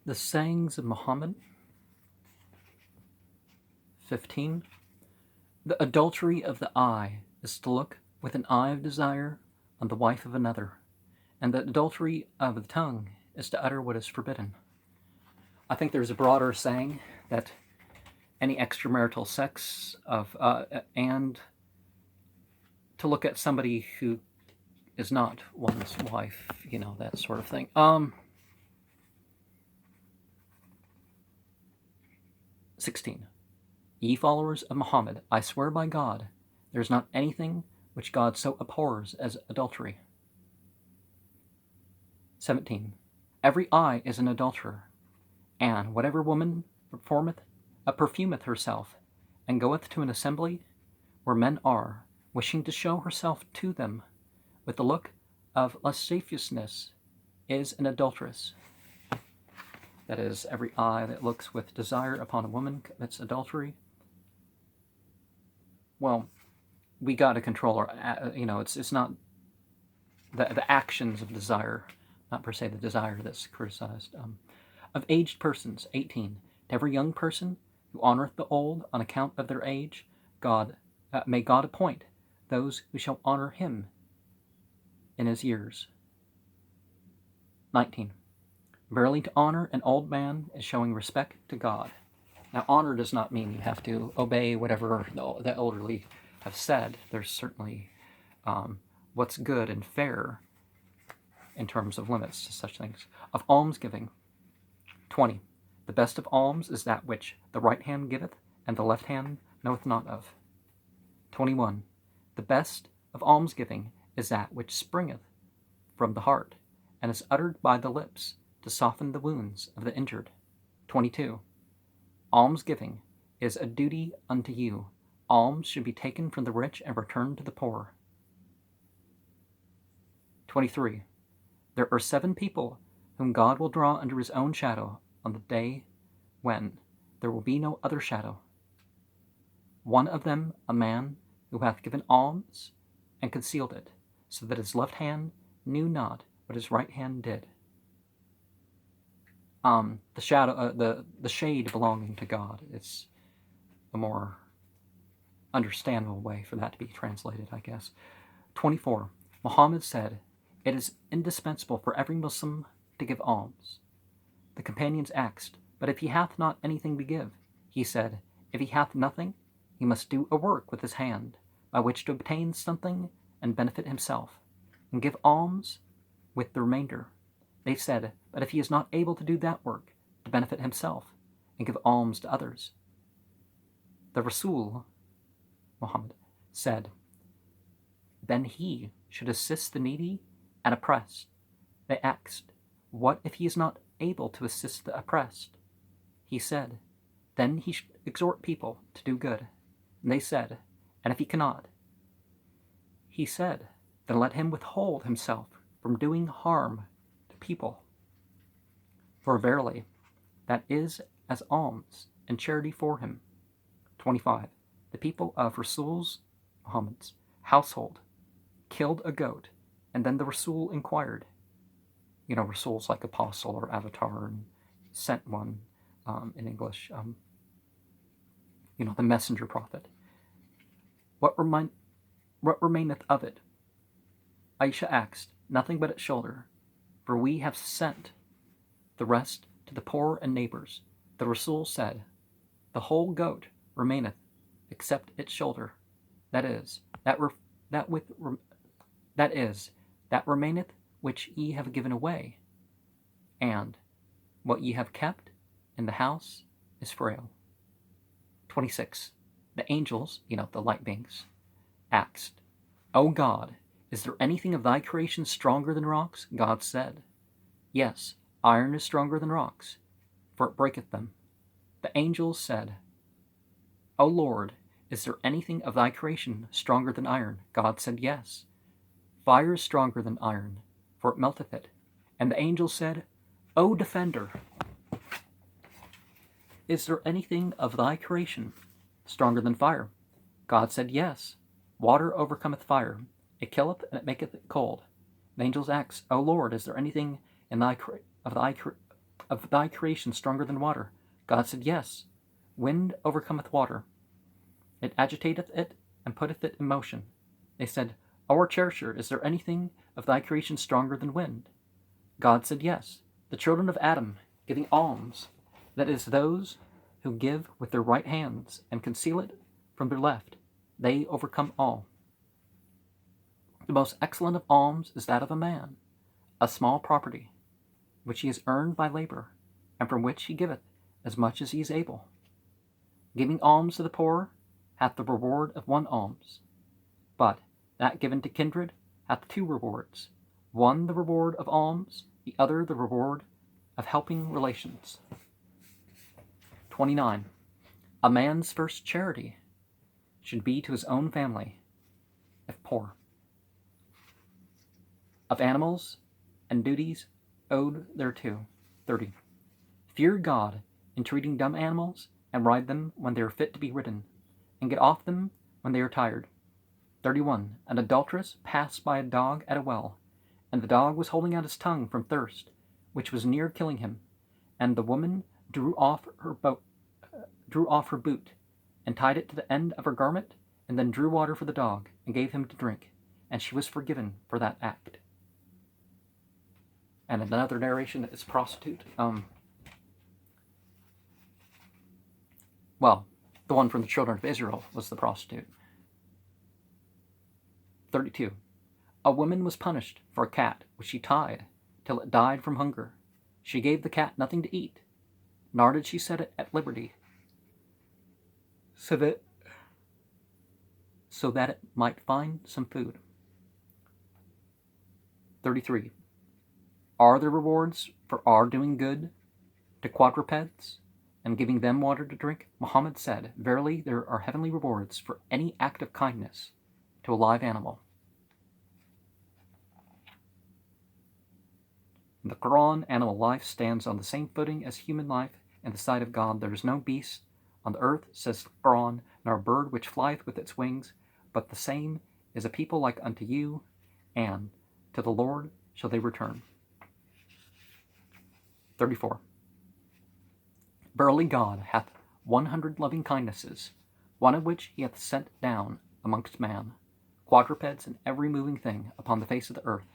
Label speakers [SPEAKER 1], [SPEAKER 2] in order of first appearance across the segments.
[SPEAKER 1] The sayings of Muhammad. 15. The adultery of the eye is to look with an eye of desire on the wife of another, and the adultery of the tongue is to utter what is forbidden. I think there's a broader saying that any extramarital sex and to look at somebody who is not one's wife, that sort of thing. 16. Ye followers of Muhammad, I swear by God, there is not anything which God so abhors as adultery. 17. Every eye is an adulterer, and whatever woman perfumeth herself, and goeth to an assembly where men are, wishing to show herself to them with the look of lasciviousness, is an adulteress. That is, every eye that looks with desire upon a woman commits adultery. Well, we got to control our, it's not the actions of desire, not per se the desire that's criticized. Of aged persons, 18. To every young person who honoreth the old on account of their age, may God appoint those who shall honor him in his years. 19. Verily, to honor an old man is showing respect to God. Now, honor does not mean you have to obey whatever the elderly have said. There's certainly what's good and fair in terms of limits to such things. Of almsgiving. 20. The best of alms is that which the right hand giveth, and the left hand knoweth not of. 21. The best of almsgiving is that which springeth from the heart, and is uttered by the lips, to soften the wounds of the injured. 22. Almsgiving is a duty unto you. Alms should be taken from the rich and returned to the poor. 23. There are 7 people whom God will draw under his own shadow on the day when there will be no other shadow. One of them a man who hath given alms and concealed it, so that his left hand knew not what his right hand did. The shadow, the shade belonging to God. It's a more understandable way for that to be translated, I guess. 24. Muhammad said, it is indispensable for every Muslim to give alms. The companions asked, but if he hath not anything to give? He said, if he hath nothing, he must do a work with his hand, by which to obtain something and benefit himself, and give alms with the remainder. They said, but if he is not able to do that work, to benefit himself, and give alms to others? The Rasul, Muhammad, said, then he should assist the needy and oppressed. They asked, what if he is not able to assist the oppressed? He said, then he should exhort people to do good. And they said, and if he cannot? He said, then let him withhold himself from doing harm to people. For verily, that is as alms and charity for him. 25. The people of Rasul's, Muhammad's, household killed a goat, and then the Rasul inquired. Rasul's like apostle or avatar, and sent one in English. The messenger prophet. What remaineth of it? Aisha asked, nothing but its shoulder, for we have sent the rest to the poor and neighbors. The Rasul said, the whole goat remaineth, except its shoulder. That is, that remaineth which ye have given away, and what ye have kept in the house is frail. 26. The angels, the light beings, asked, O God, is there anything of thy creation stronger than rocks? God said, yes, iron is stronger than rocks, for it breaketh them. The angels said, O Lord, is there anything of thy creation stronger than iron? God said, yes. Fire is stronger than iron, for it melteth it. And the angel said, O Defender, is there anything of thy creation stronger than fire? God said, yes. Water overcometh fire. It killeth and it maketh it cold. The angels asked, O Lord, is there anything in of thy creation stronger than water? God said, Yes. Wind overcometh water. It agitateth it, and putteth it in motion. They said, Our cherisher, is there anything of thy creation stronger than wind? God said, Yes. The children of Adam, giving alms, that is, those who give with their right hands, and conceal it from their left, they overcome all. The most excellent of alms is that of a man, a small property, which he has earned by labor, and from which he giveth as much as he is able. Giving alms to the poor hath the reward of one alms, but that given to kindred hath two rewards, one the reward of alms, the other the reward of helping relations. 29. A man's first charity should be to his own family, if poor. Of animals and duties owed thereto. 30. Fear God in treating dumb animals, and ride them when they are fit to be ridden, and get off them when they are tired. 31. An adulteress passed by a dog at a well, and the dog was holding out his tongue from thirst, which was near killing him, and the woman drew off her boot, and tied it to the end of her garment, and then drew water for the dog, and gave him to drink, and she was forgiven for that act. And another narration is prostitute. The one from the children of Israel was the prostitute. 32. A woman was punished for a cat which she tied till it died from hunger. She gave the cat nothing to eat, nor did she set it at liberty, so that it might find some food. 33. Are there rewards for our doing good to quadrupeds and giving them water to drink? Muhammad said, Verily, there are heavenly rewards for any act of kindness to a live animal. In the Quran, animal life stands on the same footing as human life in the sight of God. There is no beast on the earth, says the Quran, nor bird which flieth with its wings, but the same is a people like unto you, and to the Lord shall they return. 34. Verily God hath 100 loving kindnesses, one of which he hath sent down amongst man, quadrupeds and every moving thing upon the face of the earth.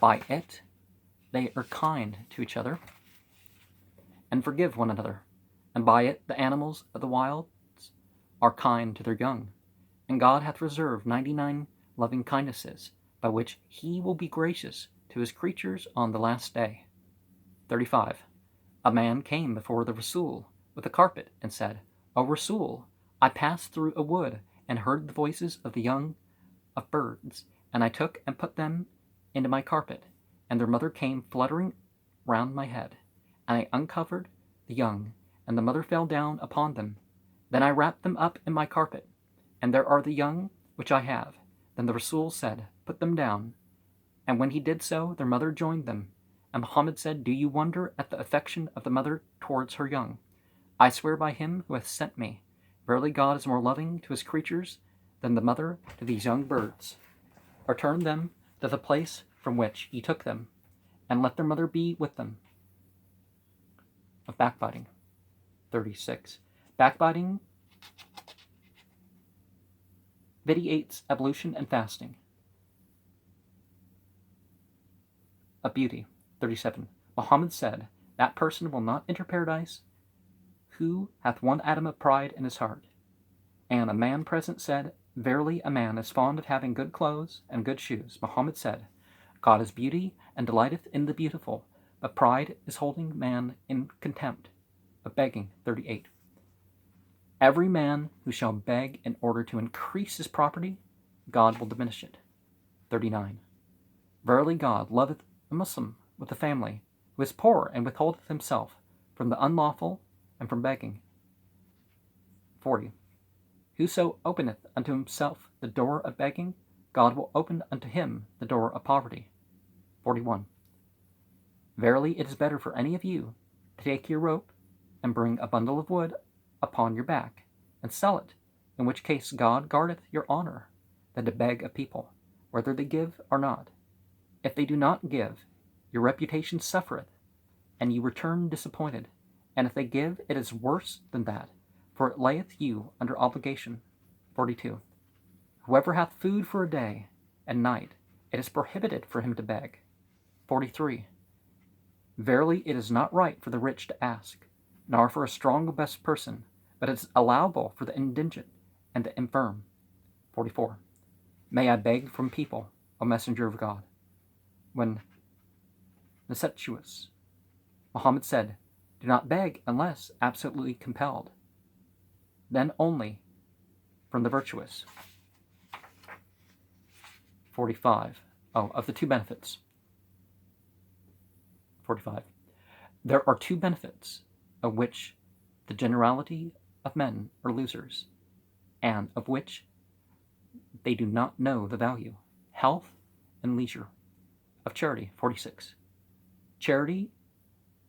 [SPEAKER 1] By it they are kind to each other, and forgive one another, and by it the animals of the wilds are kind to their young. And God hath reserved 99 loving kindnesses, by which he will be gracious to his creatures on the last day. 35. A man came before the Rasul with a carpet, and said, O Rasul, I passed through a wood, and heard the voices of the young of birds, and I took and put them into my carpet, and their mother came fluttering round my head, and I uncovered the young, and the mother fell down upon them. Then I wrapped them up in my carpet, and there are the young which I have. Then the Rasul said, Put them down. And when he did so, their mother joined them. And Muhammad said, Do you wonder at the affection of the mother towards her young? I swear by him who hath sent me, verily God is more loving to his creatures than the mother to these young birds. Return them to the place from which he took them, and let their mother be with them. Of backbiting. 36. Backbiting vitiates ablution and fasting. Of beauty. 37. Muhammad said, That person will not enter paradise who hath one atom of pride in his heart. And a man present said, Verily a man is fond of having good clothes and good shoes. Muhammad said, God is beauty, and delighteth in the beautiful, but pride is holding man in contempt. Of begging. 38. Every man who shall beg in order to increase his property, God will diminish it. 39. Verily God loveth a Muslim with a family, who is poor and withholdeth himself from the unlawful and from begging. 40. Whoso openeth unto himself the door of begging, God will open unto him the door of poverty. 41. Verily it is better for any of you to take your rope and bring a bundle of wood upon your back, and sell it, in which case God guardeth your honor, than to beg of people, whether they give or not. If they do not give, your reputation suffereth, and you return disappointed. And if they give, it is worse than that, for it layeth you under obligation. 42. Whoever hath food for a day and night, it is prohibited for him to beg. 43. Verily it is not right for the rich to ask, nor for a strong robust person, but it is allowable for the indigent and the infirm. 44. May I beg from people, O messenger of God? When necessitous, Muhammad said, do not beg unless absolutely compelled. Then only from the virtuous. 45. Of the two benefits. 45. There are two benefits of which the generality of men are losers, and of which they do not know the value: health and leisure. Of charity. 46. Charity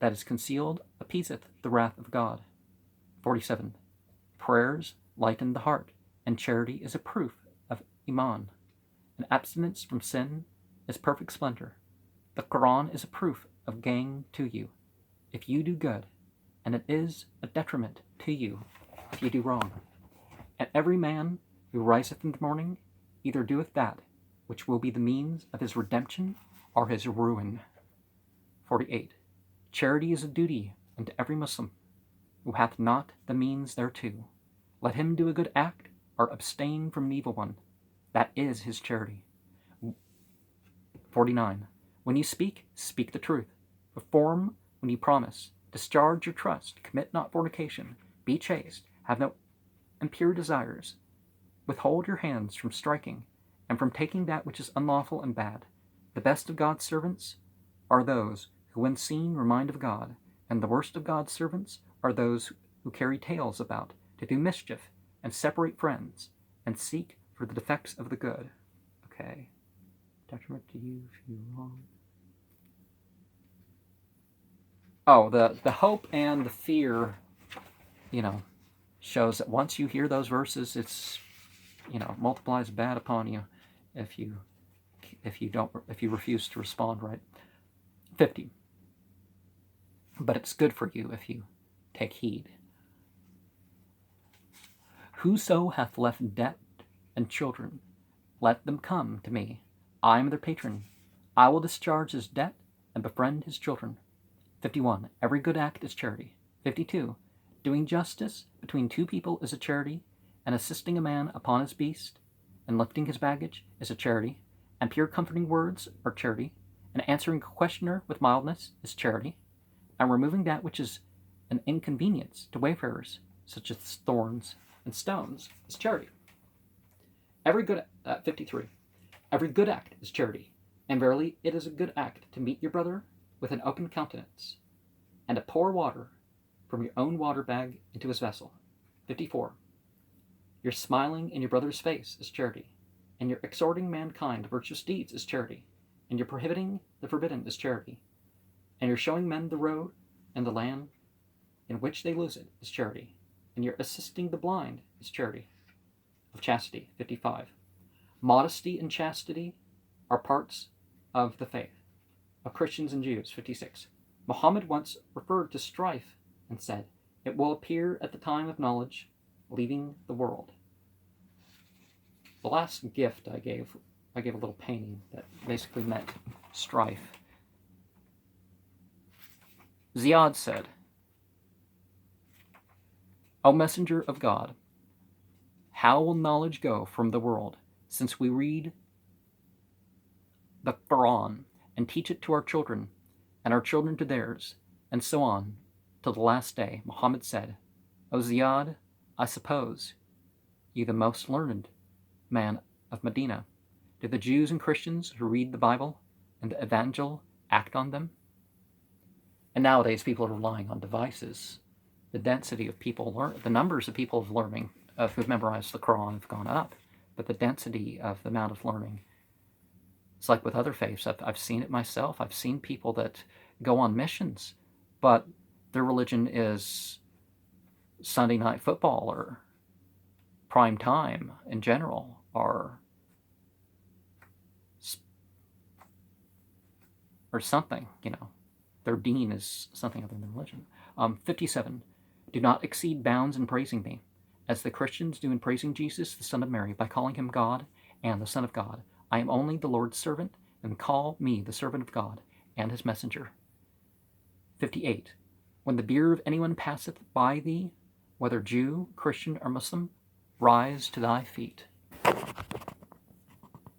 [SPEAKER 1] that is concealed appeaseth the wrath of God. 47. Prayers lighten the heart, and charity is a proof of Iman. And abstinence from sin is perfect splendor. The Quran is a proof of gain to you if you do good, and it is a detriment to you if you do wrong. And every man who riseth in the morning either doeth that which will be the means of his redemption or his ruin. 48. Charity is a duty unto every Muslim who hath not the means thereto. Let him do a good act or abstain from an evil one. That is his charity. 49. When you speak, speak the truth. Perform when you promise. Discharge your trust. Commit not fornication. Be chaste. Have no impure desires. Withhold your hands from striking and from taking that which is unlawful and bad. The best of God's servants are those who, when seen, remind of God, and the worst of God's servants are those who carry tales about, to do mischief, and separate friends, and seek for the defects of the good. Okay. Detriment to you if you wrong. The hope and the fear, shows that once you hear those verses, it's, multiplies bad upon you if you refuse to respond right. 50. But it's good for you if you take heed. Whoso hath left debt and children, let them come to me. I am their patron. I will discharge his debt and befriend his children. 51. Every good act is charity. 52. Doing justice between two people is a charity, and assisting a man upon his beast, and lifting his baggage is a charity, and pure comforting words are charity, and answering a questioner with mildness is charity, and removing that which is an inconvenience to wayfarers, such as thorns and stones, is charity. 53. Every good act is charity, and verily it is a good act to meet your brother with an open countenance, and to pour water from your own water bag into his vessel. 54. Your smiling in your brother's face is charity, and your exhorting mankind to virtuous deeds is charity, and your prohibiting the forbidden is charity, and your showing men the road and the land in which they lose it is charity, and your assisting the blind is charity. Of chastity. 55. Modesty and chastity are parts of the faith of Christians and Jews. 56. Muhammad once referred to strife and said, it will appear at the time of knowledge, leaving the world. The last gift I gave a little painting that basically meant strife. Ziyad said, O messenger of God, how will knowledge go from the world, since we read the Quran and teach it to our children, and our children to theirs, and so on, till the last day? Muhammad said, O Ziyad, I suppose you the most learned man of Medina. Do the Jews and Christians who read the Bible and the Evangel act on them? And nowadays people are relying on devices. The density of people, the numbers of people who've memorized the Quran have gone up, but the density of the amount of learning, it's like with other faiths. I've seen it myself. I've seen people that go on missions, but their religion is Sunday night football or prime time in general, or something, Their dean is something other than religion. 57. Do not exceed bounds in praising me, as the Christians do in praising Jesus, the Son of Mary, by calling him God and the Son of God. I am only the Lord's servant, and call me the servant of God and his messenger. 58. When the bier of anyone passeth by thee, whether Jew, Christian, or Muslim, rise to thy feet.